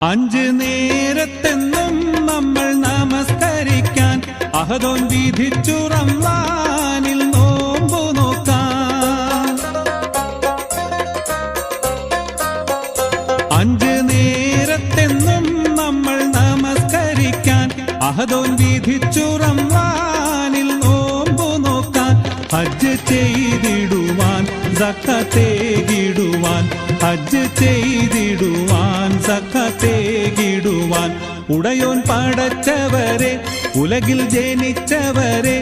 അഞ്ച് നേരത്തെന്നും നമ്മൾ നമസ്കരിക്കാൻ അഹദോൻ വിധിച്ചു റമളാനിൽ നോമ്പു നോക്കാൻ. അഞ്ച് നേരത്തെന്നും നമ്മൾ നമസ്കരിക്കാൻ അഹദോൻ വിധിച്ചു റമളാനിൽ നോമ്പു നോക്കാൻ. ഹജ്ജ് ചെയ്തിടുവാൻ സക്കത്തേകിടുവാൻ, ഹജ്ജ് ചെയ്തിടുവാൻ സക്കത്തേകിടുവാൻ. ഉടയോൻ പടച്ചവരെ ഉലകിൽ ജനിച്ചവരെ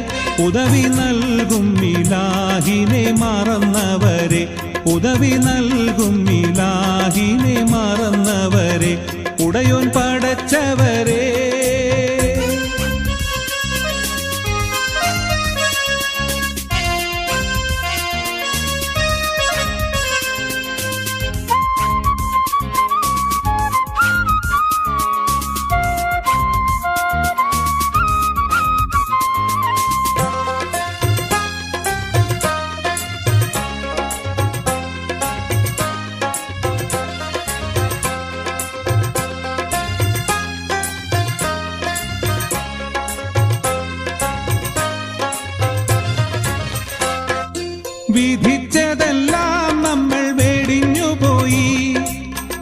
ഉദവി നൽകും ഇലാഹിനെ മറന്നവരെ, ഉദവി നൽകും ഇലാഹിനെ മറന്നവരെ. ഉടയോൻ പടച്ചവരെ വിധിച്ചതെല്ലാം നമ്മൾ വെടിഞ്ഞുപോയി,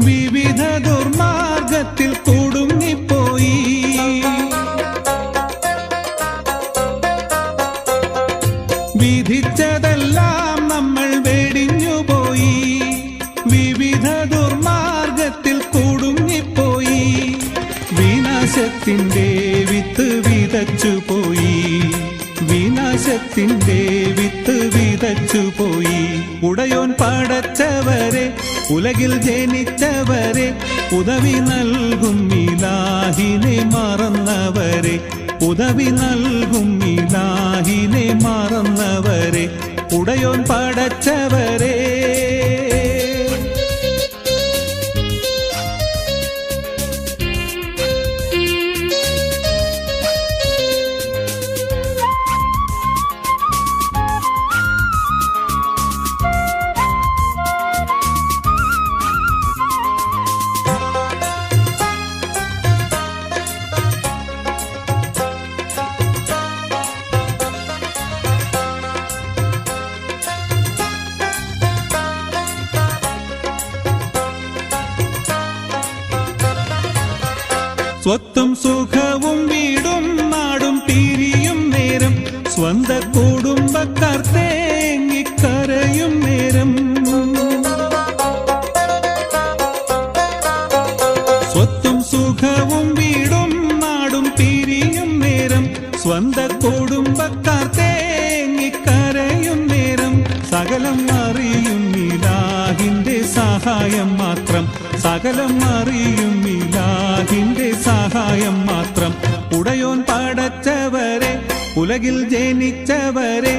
വിവിധ ദുർമാർഗത്തിൽ കുടുങ്ങിപ്പോയി. വിധിച്ചതെല്ലാം നമ്മൾ വെടിഞ്ഞുപോയി, വിവിധ ദുർമാർഗത്തിൽ കുടുങ്ങിപ്പോയി. വിനാശത്തിന്റെ വിത്ത് വിതച്ചുപോയി, വിനാശത്തിന്റെ വിത്ത് വിതച്ചുപോയി. ഉടയോൻ പടച്ചവരെ ഉലകിൽ ജനിച്ചവരെ ഉദവി നൽകും ഇലാഹിനെ മറന്നവരെ, ഉദവി നൽകും ഇലാഹിനെ മറന്നവരെ. ഉടയോൻ പടച്ചവരെ സ്വത്തും സുഖവും വീടും നാടും പിരിയും നേരം, സ്വന്ത കുടുംബക്കാർ തേങ്ങിക്കരയും നേരം. സ്വത്തും സുഖവും വീടും നാടും പിരിയും നേരം, സ്വന്ത കുടുംബക്കാർ തേങ്ങിക്കരയും നേരം. സകലം അറിയും ഇലാഹിന്റെ സഹായം മാത്രം, സകലം അറിയും ഇലാഹിന്റെ സഹായം മാത്രം. ഉടയോൻ പടച്ചവരെ ഉലകിൽ ജനിച്ചവരെ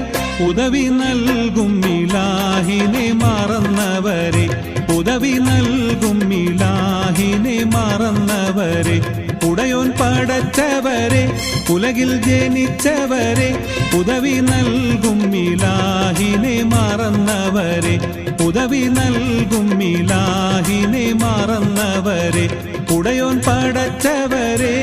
ഉദവി നൽകും ഇലാഹിനെ മറന്നവരെ, ഉദവി നൽകും ഇലാഹിനെ മറന്നവരെ. ഉടയോൻ പടച്ചവരെ ഉലകിൽ ജനിച്ചവരെ ഉദവി നൽകും ഇലാഹിനെ മറന്നവരെ, ഉദവി നൽകും ഇലാഹിനെ മറന്നവരെ. ഉടയോൻ പടച്ചവരെ